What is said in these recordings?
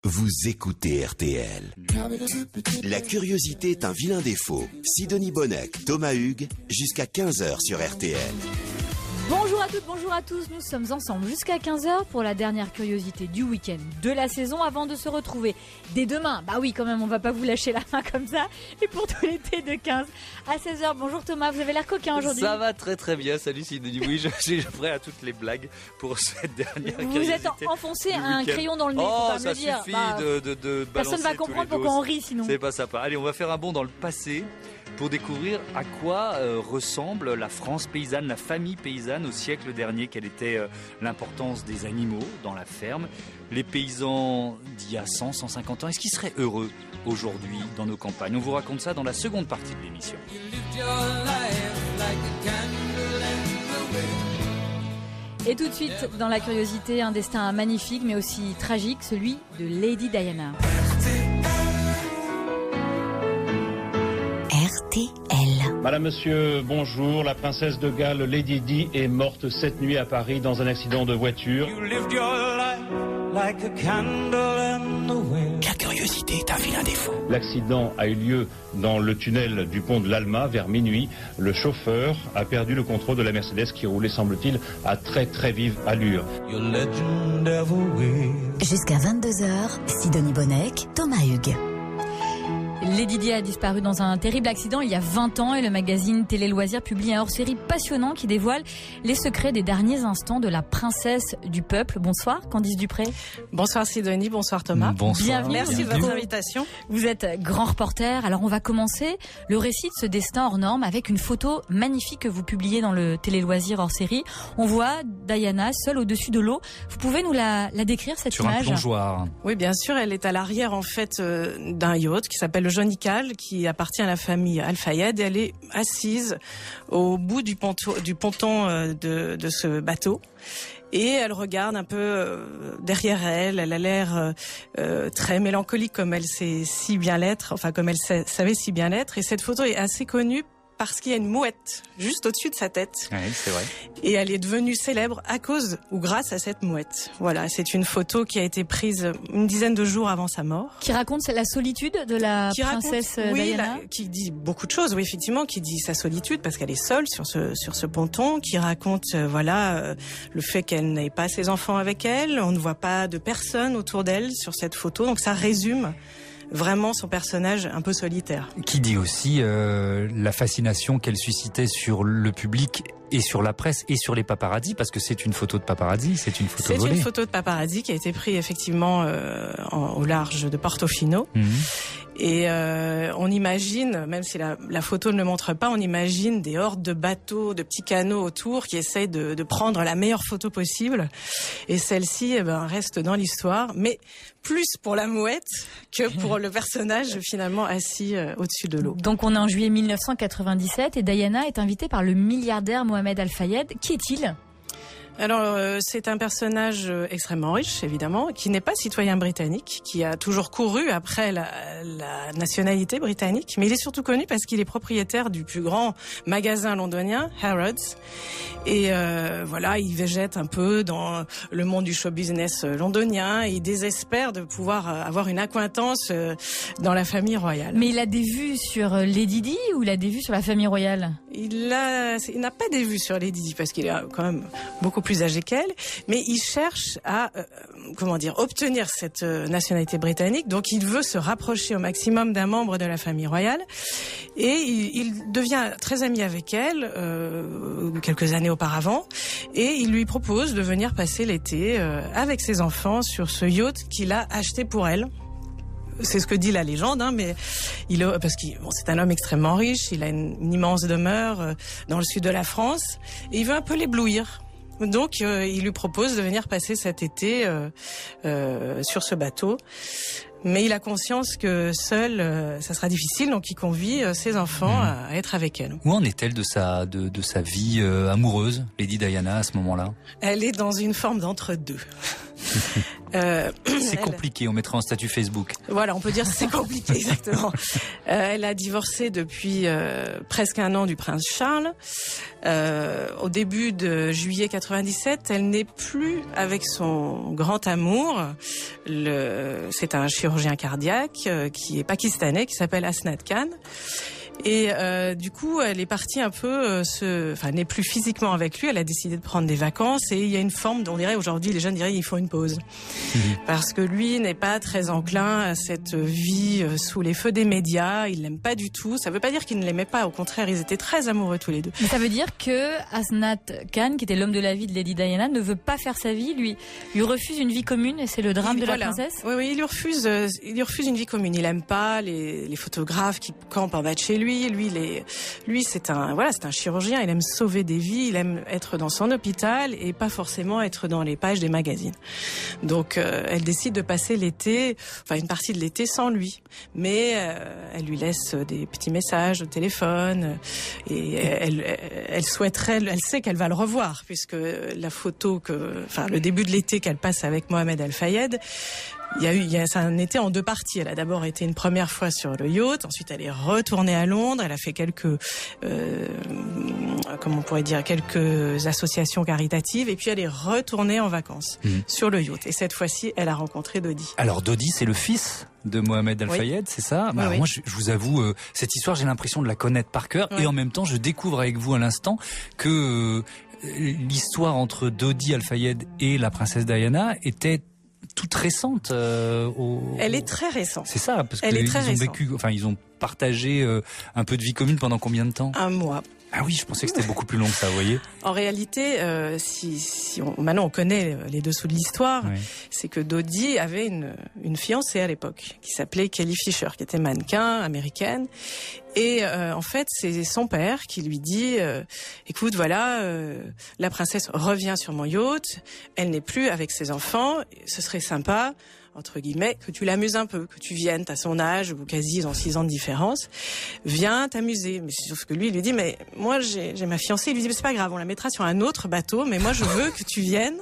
Vous écoutez RTL. La curiosité est un vilain défaut. Sidonie Bonnec, Thomas Hugues, jusqu'à 15h sur RTL. Bonjour à toutes, bonjour à tous, nous sommes ensemble jusqu'à 15h pour la dernière curiosité du week-end de la saison avant de se retrouver dès demain. Bah oui, quand même, on va pas vous lâcher la main comme ça. Et pour tout l'été de 15 à 16h. Bonjour Thomas, vous avez l'air coquin aujourd'hui. Ça va très très bien, salut Sidonie. Oui, je suis prêt à toutes les blagues pour cette dernière curiosité. Vous êtes enfoncé un crayon dans le nez, faut pas me le dire. Ça suffit de personne va comprendre pourquoi on rit sinon. C'est pas sympa. Allez, on va faire un bond dans le passé pour découvrir à quoi ressemble la France paysanne, la famille paysanne au siècle dernier, quelle était l'importance des animaux dans la ferme. Les paysans d'il y a 100, 150 ans, est-ce qu'ils seraient heureux aujourd'hui dans nos campagnes? On vous raconte ça dans la seconde partie de l'émission. Et tout de suite, dans la curiosité, un destin magnifique mais aussi tragique, celui de Lady Diana. RTL. Madame, monsieur, bonjour. La princesse de Galles, Lady Di, est morte cette nuit à Paris dans un accident de voiture. La curiosité est un vilain défaut. L'accident a eu lieu dans le tunnel du pont de l'Alma vers minuit. Le chauffeur a perdu le contrôle de la Mercedes qui roulait, semble-t-il, à très très vive allure. Jusqu'à 22h, Sidonie Bonnec, Thomas Hugues. Lady Di a disparu dans un terrible accident il y a 20 ans et le magazine Télé Loisirs publie un hors-série passionnant qui dévoile les secrets des derniers instants de la princesse du peuple. Bonsoir Candice Dupré. Bonsoir Sidonie, bonsoir Thomas. Bonsoir. Bienvenue. Merci de votre invitation. Vous êtes grand reporter. Alors on va commencer le récit de ce destin hors norme avec une photo magnifique que vous publiez dans le Télé Loisirs hors-série. On voit Diana seule au-dessus de l'eau. Vous pouvez nous la décrire cette sur image? Un plongeoir. Oui, bien sûr, elle est à l'arrière en fait d'un yacht qui s'appelle le Jonical, qui appartient à la famille Al-Fayed, et elle est assise au bout du ponton de ce bateau. Et elle regarde un peu derrière elle. Elle a l'air très mélancolique comme elle sait si bien l'être, enfin comme elle savait si bien l'être. Et cette photo est assez connue parce qu'il y a une mouette juste au-dessus de sa tête. Oui, c'est vrai. Et elle est devenue célèbre à cause ou grâce à cette mouette. Voilà, c'est une photo qui a été prise une dizaine de jours avant sa mort. Qui raconte la solitude de la princesse Diana. Qui dit beaucoup de choses, oui, effectivement, qui dit sa solitude parce qu'elle est seule sur ce ponton, qui raconte, le fait qu'elle n'ait pas ses enfants avec elle, on ne voit pas de personne autour d'elle sur cette photo, donc ça résume vraiment son personnage un peu solitaire. Qui dit aussi la fascination qu'elle suscitait sur le public et sur la presse et sur les paparazzis, parce que c'est une photo de paparazzi, c'est une photo volée. C'est une photo de paparazzi qui a été prise effectivement au large de Portofino. Et on imagine, même si la photo ne le montre pas, on imagine des hordes de bateaux, de petits canots autour qui essayent de prendre la meilleure photo possible. Et celle-ci reste dans l'histoire, mais plus pour la mouette que pour le personnage finalement assis au-dessus de l'eau. Donc on est en juillet 1997 et Diana est invitée par le milliardaire Mohamed Al-Fayed. Qui est-il ? Alors, c'est un personnage extrêmement riche, évidemment, qui n'est pas citoyen britannique, qui a toujours couru après la nationalité britannique, mais il est surtout connu parce qu'il est propriétaire du plus grand magasin londonien, Harrods. Et il végète un peu dans le monde du show business londonien et il désespère de pouvoir avoir une accointance dans la famille royale. Mais il a des vues sur Lady Di ou il a des vues sur la famille royale ? Il n'a pas des vues sur Lady Di parce qu'il est quand même beaucoup plus âgé qu'elle, mais il cherche à obtenir cette nationalité britannique. Donc il veut se rapprocher au maximum d'un membre de la famille royale et il devient très ami avec elle quelques années auparavant et il lui propose de venir passer l'été avec ses enfants sur ce yacht qu'il a acheté pour elle. C'est ce que dit la légende, mais c'est un homme extrêmement riche, il a une immense demeure dans le sud de la France et il veut un peu l'éblouir. Donc, il lui propose de venir passer cet été sur ce bateau. Mais il a conscience que seul, ça sera difficile, donc il convie ses enfants à être avec elle. Où en est-elle de sa vie amoureuse, Lady Diana, à ce moment-là ? Elle est dans une forme d'entre-deux. C'est compliqué, on mettra en statut Facebook. Voilà, on peut dire que c'est compliqué, exactement. Elle a divorcé depuis presque 1 an du prince Charles. Au début de juillet 97, elle n'est plus avec son grand amour. C'est un chirurgien cardiaque qui est pakistanais, qui s'appelle Asnad Khan. Et du coup, elle est partie un peu, elle n'est plus physiquement avec lui. Elle a décidé de prendre des vacances et il y a une forme, on dirait aujourd'hui, les jeunes diraient, il faut une pause, parce que lui n'est pas très enclin à cette vie sous les feux des médias. Il l'aime pas du tout. Ça veut pas dire qu'il ne l'aimait pas. Au contraire, ils étaient très amoureux tous les deux. Mais ça veut dire que Asnad Khan, qui était l'homme de la vie de Lady Diana, ne veut pas faire sa vie. Lui refuse une vie commune et c'est le drame de la princesse. Oui, il lui refuse une vie commune. Il aime pas les photographes qui campent en bas de chez lui. Lui, c'est un chirurgien. Il aime sauver des vies. Il aime être dans son hôpital et pas forcément être dans les pages des magazines. Donc, elle décide de passer une partie de l'été sans lui. Mais elle lui laisse des petits messages au téléphone et elle sait qu'elle va le revoir puisque le début de l'été qu'elle passe avec Mohamed Al Fayed. C'est un été en 2 parties. Elle a d'abord été une première fois sur le yacht, ensuite elle est retournée à Londres, elle a fait quelques associations caritatives et puis elle est retournée en vacances sur le yacht. Et cette fois-ci, elle a rencontré Dodi. Alors Dodi, c'est le fils de Mohamed Al Fayed, c'est ça? Oui. Moi, je vous avoue, cette histoire, j'ai l'impression de la connaître par cœur et en même temps, je découvre avec vous à l'instant que l'histoire entre Dodi Al Fayed et la princesse Diana était toute récente. Elle est très récente. C'est ça, parce ils ont partagé un peu de vie commune pendant combien de temps? 1 mois. Ah oui, je pensais que c'était beaucoup plus long que ça, vous voyez. En réalité, maintenant on connaît les dessous de l'histoire, c'est que Dodi avait une fiancée à l'époque qui s'appelait Kelly Fisher, qui était mannequin américaine. Et en fait, c'est son père qui lui dit écoute, voilà, la princesse revient sur mon yacht, elle n'est plus avec ses enfants, ce serait sympa, entre guillemets, que tu l'amuses un peu, que tu viennes, t'as son âge, ou quasi, ils ont 6 ans de différence, viens t'amuser. Mais c'est sauf que lui, il lui dit, mais moi j'ai ma fiancée, il lui dit, mais c'est pas grave, on la mettra sur un autre bateau, mais moi je veux que tu viennes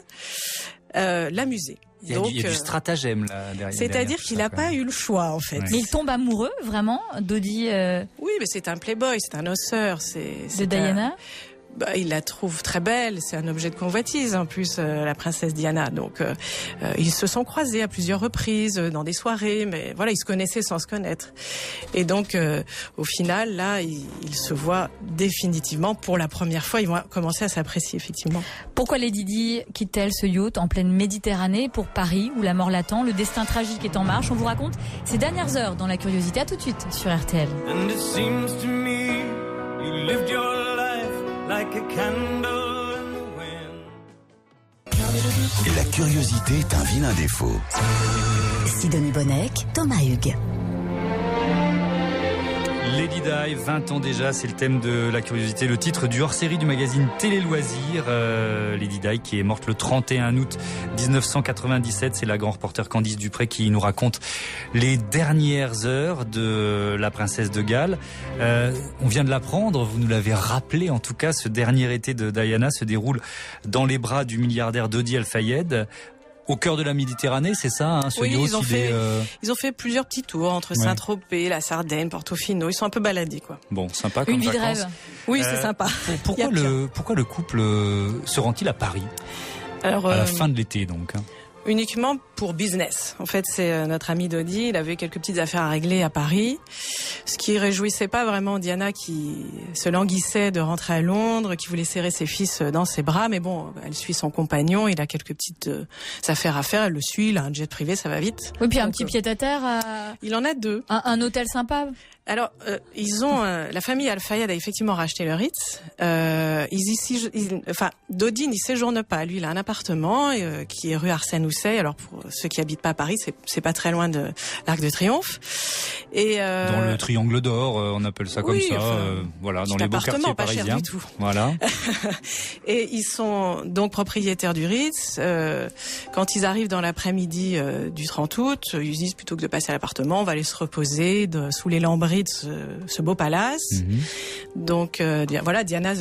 l'amuser. Il y a du stratagème là derrière. C'est-à-dire qu'il n'a pas eu le choix en fait. Mais il tombe amoureux vraiment, Dodi. Oui, mais c'est un playboy, c'est un osseur, de Diana. Il la trouve très belle, c'est un objet de convoitise en plus, la princesse Diana. Donc ils se sont croisés à plusieurs reprises dans des soirées, mais voilà, ils se connaissaient sans se connaître. Et donc au final, là, ils se voient définitivement pour la première fois. Ils vont commencer à s'apprécier effectivement. Pourquoi Lady Di quitte-t-elle ce yacht en pleine Méditerranée pour Paris où la mort l'attend, le destin tragique est en marche? On vous raconte ces dernières heures dans La Curiosité. À tout de suite sur RTL. And it seems to me you lived your life like a candle in the wind. La curiosité est un vilain défaut. Sidonie Bonnec, Thomas Hugues. Lady Di, 20 ans déjà, c'est le thème de La Curiosité, le titre du hors-série du magazine Télé Loisirs. Lady Di qui est morte le 31 août 1997, c'est la grand reporter Candice Dupré qui nous raconte les dernières heures de la princesse de Galles. On vient de l'apprendre, vous nous l'avez rappelé en tout cas, ce dernier été de Diana se déroule dans les bras du milliardaire Dodi Al Fayed. Au cœur de la Méditerranée, c'est ça, hein, ce oui, yacht, ils ont fait plusieurs petits tours entre Saint-Tropez, la Sardaigne, Portofino. Ils sont un peu baladés, quoi. Bon, sympa comme Une vie de vacances. rêve. Oui, c'est sympa. Pourquoi le couple se rend-il à Paris? Alors, à la fin de l'été, donc. Uniquement pour business. En fait, c'est notre ami Dodi. Il avait quelques petites affaires à régler à Paris. Ce qui réjouissait pas vraiment Diana, qui se languissait de rentrer à Londres, qui voulait serrer ses fils dans ses bras. Mais bon, elle suit son compagnon. Il a quelques petites affaires à faire. Elle le suit. Il a un jet privé, ça va vite. Oui, puis un petit pied-à-terre. Il en a 2. Un hôtel sympa. Alors, ils ont la famille Al Fayed a effectivement racheté le Ritz. Dodi n'y séjourne pas. Lui, il a un appartement qui est rue Arsène Housset. Alors pour ceux qui habitent pas à Paris, c'est pas très loin de l'Arc de Triomphe. Et dans le Triangle d'Or, on appelle ça comme ça. Voilà, dans les beaux quartiers pas parisiens. Cher du tout. Voilà. Et ils sont donc propriétaires du Ritz. Quand ils arrivent dans l'après-midi du 30 août, ils disent plutôt que de passer à l'appartement, on va aller se reposer sous les lambris de ce beau palace. Donc voilà, Diana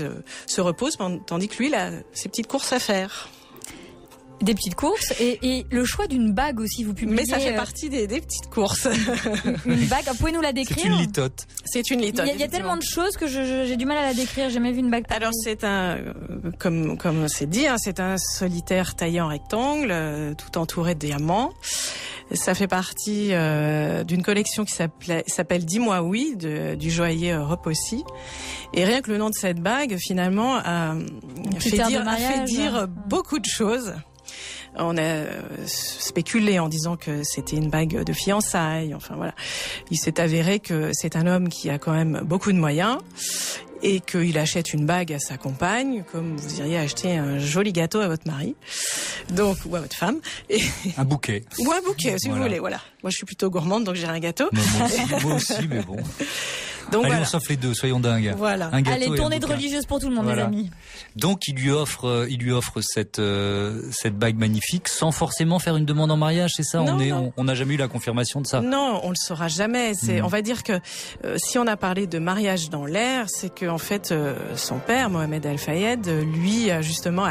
se repose tandis que lui, il a ses petites courses à faire. Des petites courses et le choix d'une bague aussi, vous publiez. Mais ça fait partie des petites courses. Une bague, vous pouvez nous la décrire? C'est une litote. C'est une litote. Il y a tellement de choses que j'ai du mal à la décrire. J'ai jamais vu une bague. Alors c'est comme c'est dit, c'est un solitaire taillé en rectangle, tout entouré de diamants. Ça fait partie d'une collection qui s'appelle Dis-moi oui du joaillier Repossi. Et rien que le nom de cette bague, finalement, a fait dire beaucoup de choses. On a spéculé en disant que c'était une bague de fiançailles. Enfin voilà, il s'est avéré que c'est un homme qui a quand même beaucoup de moyens et qu'il achète une bague à sa compagne, comme vous iriez acheter un joli gâteau à votre mari, donc ou à votre femme. Et un bouquet. Ou un bouquet, si vous voulez. Voilà. Moi, je suis plutôt gourmande, donc j'ai un gâteau. Moi aussi, mais bon. Donc, allez, on s'offre les deux, soyons dingues. Voilà. Un gâteau. Allez, tournée de religieuse pour tout le monde, les amis. Donc, il lui offre cette bague magnifique sans forcément faire une demande en mariage, c'est ça? Non, on n'a jamais eu la confirmation de ça. Non, on le saura jamais. On va dire que si on a parlé de mariage dans l'air, c'est que en fait, son père, Mohamed Al Fayed, lui a justement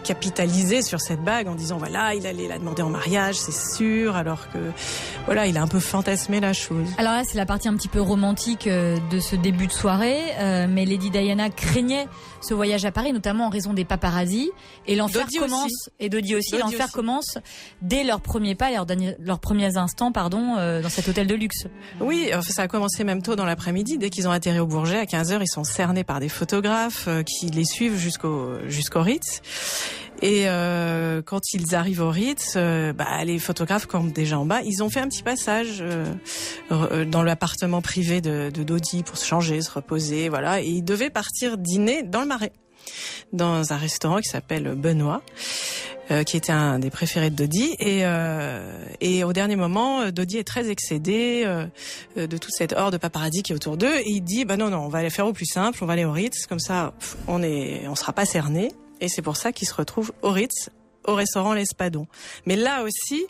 capitalisé sur cette bague en disant voilà, il allait la demander en mariage, c'est sûr, alors que voilà, il a un peu fantasmé la chose. Alors là, c'est la partie un petit peu romantique de ce début de soirée, mais Lady Diana craignait ce voyage à Paris, notamment en raison des paparazzis, et l'enfer commence, et Dodi aussi, l'enfer commence dès leur premier pas, leurs premiers instants, dans cet hôtel de luxe. Oui, ça a commencé même tôt dans l'après-midi, dès qu'ils ont atterri au Bourget, à 15h, ils sont cernés par des photographes qui les suivent jusqu'au Ritz. Et quand ils arrivent au Ritz, les photographes campent déjà en bas. Ils ont fait un petit passage dans l'appartement privé de Dodi pour se changer, se reposer, voilà. Et ils devaient partir dîner dans le Marais, dans un restaurant qui s'appelle Benoît, qui était un des préférés de Dodi. Et au dernier moment, Dodi est très excédé de toute cette horde de paparazzi qui est autour d'eux. Et il dit non, on va aller faire au plus simple, on va aller au Ritz, comme ça on sera pas cernés. Et c'est pour ça qu'ils se retrouvent au Ritz, au restaurant L'Espadon. Mais là aussi,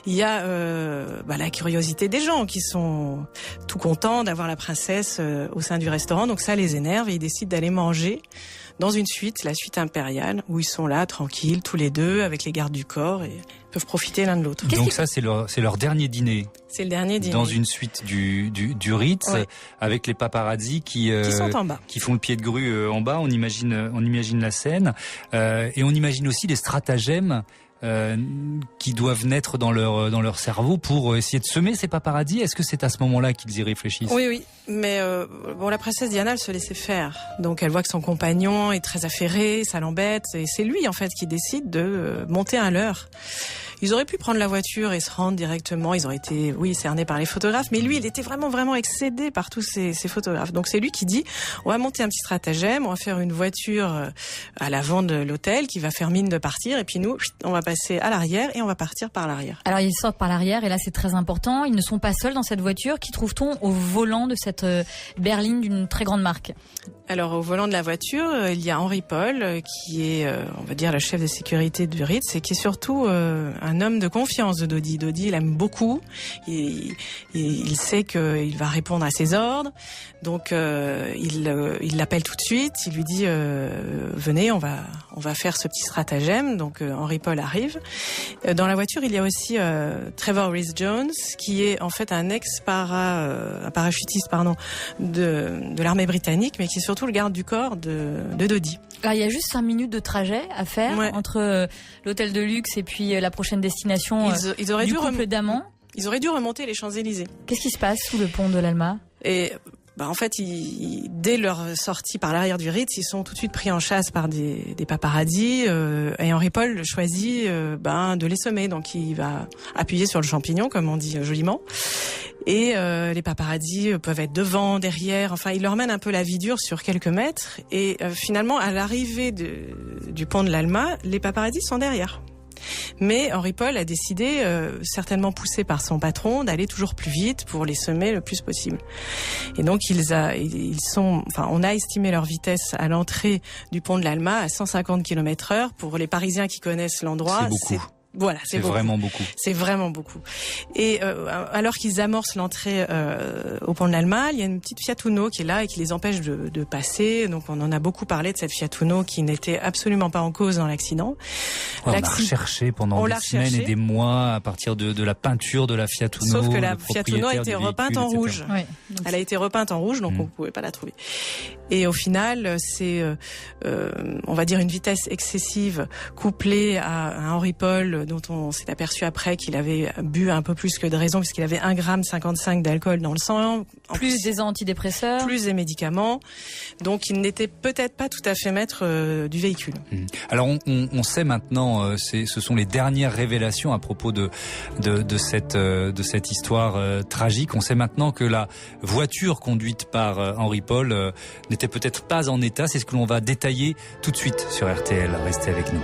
il y a la curiosité des gens qui sont tout contents d'avoir la princesse au sein du restaurant. Donc ça les énerve et ils décident d'aller manger dans une suite, la suite impériale, où ils sont là, tranquilles, tous les deux, avec les gardes du corps, et peuvent profiter l'un de l'autre. Donc ça, c'est leur dernier dîner. C'est le dernier dîner. Dans une suite du Ritz, ouais. Avec les paparazzis qui sont en bas, qui font le pied de grue en bas. On imagine la scène, et on imagine aussi les stratagèmes qui doivent naître dans leur cerveau pour essayer de semer ces paparazzis. Est-ce que c'est à ce moment-là qu'ils y réfléchissent? Oui. Mais la princesse Diana, elle se laissait faire. Donc elle voit que son compagnon est très affairé, ça l'embête, et c'est lui en fait qui décide de monter un leurre. Ils auraient pu prendre la voiture et se rendre directement. Ils auraient été, cernés par les photographes. Mais lui, il était vraiment, vraiment excédé par tous ces photographes. Donc c'est lui qui dit, on va monter un petit stratagème, on va faire une voiture à l'avant de l'hôtel qui va faire mine de partir. Et puis nous, on va passer à l'arrière et on va partir par l'arrière. Alors ils sortent par l'arrière et là c'est très important. Ils ne sont pas seuls dans cette voiture. Qui trouve-t-on au volant de cette berline d'une très grande marque? Alors au volant de la voiture, il y a Henri Paul qui est, on va dire, le chef de sécurité du Ritz et qui est surtout un homme de confiance de Dodi. Dodi, il aime beaucoup. Il sait qu'il va répondre à ses ordres. Donc il l'appelle tout de suite. Il lui dit venez, on va faire ce petit stratagème. Donc Henri Paul arrive. Dans la voiture, il y a aussi Trevor Rhys-Jones qui est en fait un parachutiste de l'armée britannique, mais qui est surtout le garde du corps de Dodi. Alors il y a juste 5 minutes de trajet à faire entre l'hôtel de luxe et puis la prochaine destination ils auraient du couple d'amants. Ils auraient dû remonter les Champs-Élysées. Qu'est-ce qui se passe sous le pont de l'Alma? Et en fait, dès leur sortie par l'arrière du Ritz, ils sont tout de suite pris en chasse par des paparazzis. Et Henri Paul choisit de les semer. Donc il va appuyer sur le champignon, comme on dit joliment. Et les paparazzis peuvent être devant, derrière. Enfin, il leur mène un peu la vie dure sur quelques mètres. Et finalement, à l'arrivée du pont de l'Alma, les paparazzis sont derrière. Mais Henri Paul a décidé, certainement poussé par son patron, d'aller toujours plus vite pour les semer le plus possible. Et donc on a estimé leur vitesse à l'entrée du pont de l'Alma à 150 km/h. Pour les Parisiens qui connaissent l'endroit, Voilà, c'est vraiment beaucoup. C'est vraiment beaucoup. Et alors qu'ils amorcent l'entrée au pont de l'Alma, il y a une petite Fiat Uno qui est là et qui les empêche de passer. Donc on en a beaucoup parlé de cette Fiat Uno qui n'était absolument pas en cause dans l'accident. On l'a recherché pendant des semaines et des mois à partir de la peinture de la Fiat Uno. Sauf que la Fiat Uno a été repeinte en rouge. Oui. Elle a été repeinte en rouge, donc on ne pouvait pas la trouver. Et au final, c'est, on va dire, une vitesse excessive couplée à un Henri Paul dont on s'est aperçu après qu'il avait bu un peu plus que de raison puisqu'il avait 1,55 g d'alcool dans le sang. Plus des antidépresseurs. Plus des médicaments. Donc il n'était peut-être pas tout à fait maître du véhicule. Alors on sait maintenant, ce sont les dernières révélations à propos de cette histoire tragique. On sait maintenant que la voiture conduite par Henri Paul n'était peut-être pas en état. C'est ce que l'on va détailler tout de suite sur RTL. Restez avec nous.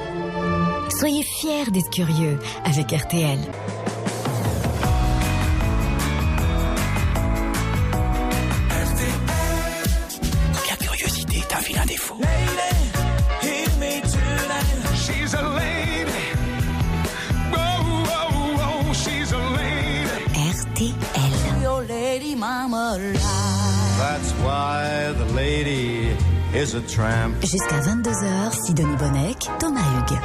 Soyez fiers d'être curieux avec RTL. La curiosité est un vilain défaut. That's why the lady is a tramp. Jusqu'à 22h, Sidonie Bonnec, Thomas Hugues.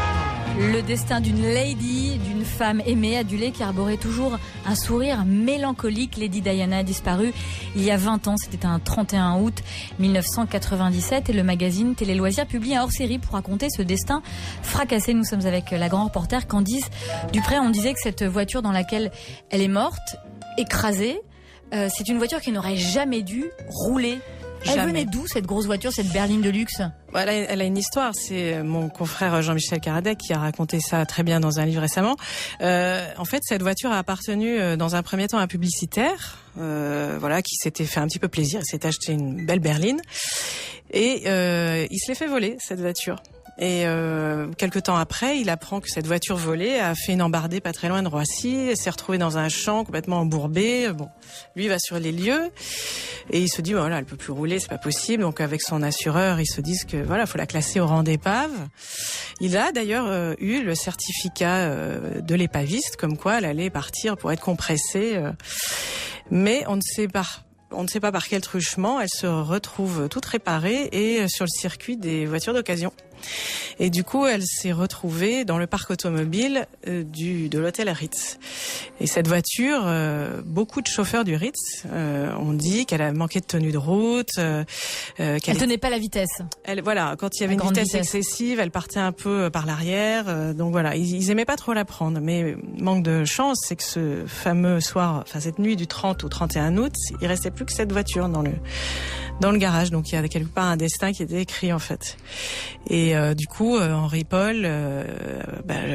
Le destin d'une lady, d'une femme aimée, adulée, qui arborait toujours un sourire mélancolique. Lady Diana a disparu il y a 20 ans, c'était un 31 août 1997 et le magazine Télé Loisirs publie un hors-série pour raconter ce destin fracassé. Nous sommes avec la grande reporter Candice Dupré. On disait que cette voiture dans laquelle elle est morte, écrasée, c'est une voiture qui n'aurait jamais dû rouler. Elle venait d'où, cette grosse voiture, cette berline de luxe ? Voilà, elle a une histoire. C'est mon confrère Jean-Michel Caradec qui a raconté ça très bien dans un livre récemment. En fait, cette voiture a appartenu dans un premier temps à un publicitaire, voilà, qui s'était fait un petit peu plaisir. Il s'est acheté une belle berline et il se l'est fait voler, cette voiture. Et quelque temps après, il apprend que cette voiture volée a fait une embardée pas très loin de Roissy, s'est retrouvé dans un champ complètement embourbé. Bon, lui va sur les lieux et il se dit voilà, elle peut plus rouler, c'est pas possible. Donc avec son assureur, ils se disent que voilà, faut la classer au rang d'épave. Il a d'ailleurs eu le certificat de l'épaviste, comme quoi elle allait partir pour être compressée. Mais on ne sait pas par quel truchement, elle se retrouve toute réparée et sur le circuit des voitures d'occasion. Et du coup, elle s'est retrouvée dans le parc automobile de l'hôtel Ritz. Et cette voiture, beaucoup de chauffeurs du Ritz ont dit qu'elle a manqué de tenue de route. Elle tenait pas la vitesse. Voilà, quand il y avait une vitesse excessive, elle partait un peu par l'arrière. Donc voilà, ils aimaient pas trop la prendre. Mais manque de chance, c'est que ce fameux soir, enfin cette nuit du 30 au 31 août, il restait plus que cette voiture dans le garage. Donc il y a quelque part un destin qui était écrit en fait. Et du coup, Henri Paul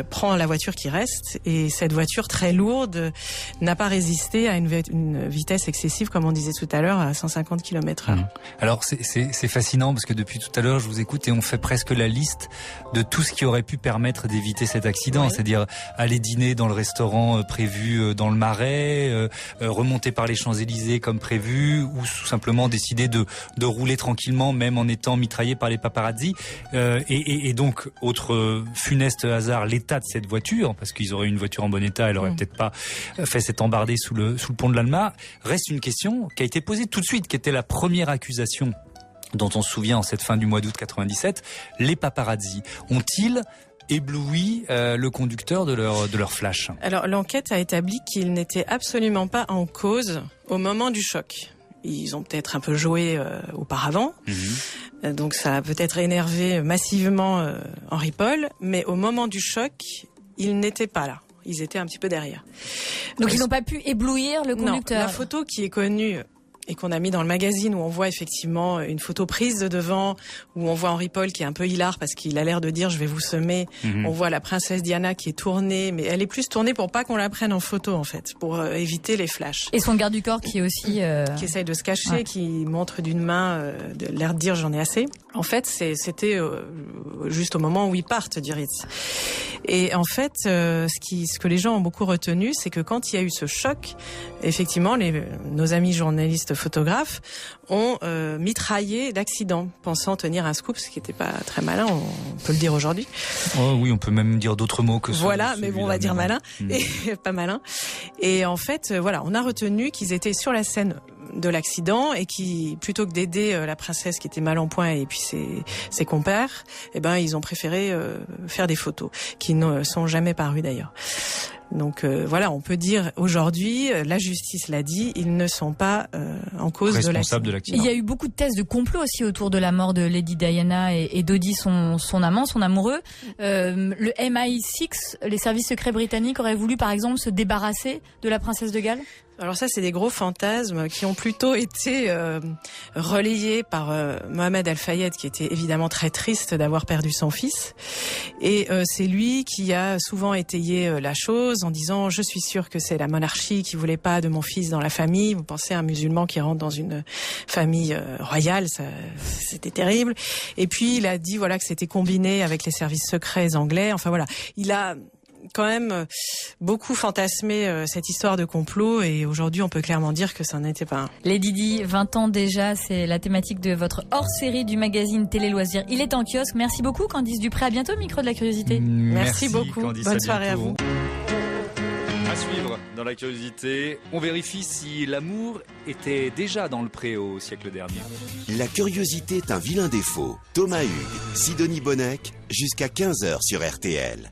prend la voiture qui reste et cette voiture très lourde n'a pas résisté à une vitesse excessive, comme on disait tout à l'heure, à 150 km/h. Alors c'est fascinant parce que depuis tout à l'heure, je vous écoute et on fait presque la liste de tout ce qui aurait pu permettre d'éviter cet accident, oui. C'est-à-dire aller dîner dans le restaurant prévu dans le Marais, remonter par les Champs-Élysées comme prévu, ou tout simplement décider de rouler tranquillement, même en étant mitraillé par les paparazzi. Et donc, autre funeste hasard, l'état de cette voiture, parce qu'ils auraient une voiture en bon état, elle aurait peut-être pas fait cette embardée sous le pont de l'Alma. Reste une question qui a été posée tout de suite, qui était la première accusation dont on se souvient en cette fin du mois d'août 97. Les paparazzi ont-ils ébloui le conducteur de leur flash? Alors, l'enquête a établi qu'il n'était absolument pas en cause au moment du choc. Ils ont peut-être un peu joué auparavant, donc ça a peut-être énervé massivement Henri Paul, mais au moment du choc, ils n'étaient pas là. Ils étaient un petit peu derrière. Donc ils n'ont pas pu éblouir le conducteur. Non, la photo qui est connue et qu'on a mis dans le magazine, où on voit effectivement une photo prise de devant, où on voit Henri Paul qui est un peu hilar parce qu'il a l'air de dire je vais vous semer. On voit la princesse Diana qui est tournée, mais elle est plus tournée pour pas qu'on la prenne en photo en fait, pour éviter les flashs. Et son garde du corps qui est aussi qui essaye de se cacher, qui montre d'une main l'air de dire j'en ai assez. En fait, c'était juste au moment où ils partent du Ritz. Et en fait, ce que les gens ont beaucoup retenu, c'est que quand il y a eu ce choc, effectivement, nos amis journalistes photographes, ont mitraillé l'accident, pensant tenir un scoop, ce qui n'était pas très malin, on peut le dire aujourd'hui. Oh oui, on peut même dire d'autres mots que voilà, mais bon, on va dire malin, et pas malin. Et en fait, voilà, on a retenu qu'ils étaient sur la scène de l'accident et qui, plutôt que d'aider la princesse qui était mal en point et puis ses compères, eh ben ils ont préféré faire des photos qui ne sont jamais parues d'ailleurs. Donc voilà, on peut dire aujourd'hui, la justice l'a dit, ils ne sont pas en cause responsables de l'accident. Il y a eu beaucoup de thèses de complot aussi autour de la mort de Lady Diana et Dodi, son amant, son amoureux. Le MI6, les services secrets britanniques, auraient voulu par exemple se débarrasser de la princesse de Galles. Alors ça, c'est des gros fantasmes qui ont plutôt été relayés par Mohamed Al-Fayed, qui était évidemment très triste d'avoir perdu son fils. Et c'est lui qui a souvent étayé la chose en disant « Je suis sûr que c'est la monarchie qui voulait pas de mon fils dans la famille. » Vous pensez à un musulman qui rentre dans une famille royale, c'était terrible. Et puis il a dit voilà que c'était combiné avec les services secrets anglais. Enfin voilà, il a quand même beaucoup fantasmé cette histoire de complot et aujourd'hui on peut clairement dire que ça n'était pas un. Lady Di, 20 ans déjà, c'est la thématique de votre hors-série du magazine Télé Loisirs. Il est en kiosque. Merci beaucoup Candice Dupré, à bientôt micro de la curiosité. Merci beaucoup, Candice, bonne soirée à vous. À suivre dans la curiosité, on vérifie si l'amour était déjà dans le pré au siècle dernier. La curiosité est un vilain défaut. Thomas Hugues, Sidonie Bonnec, jusqu'à 15h sur RTL.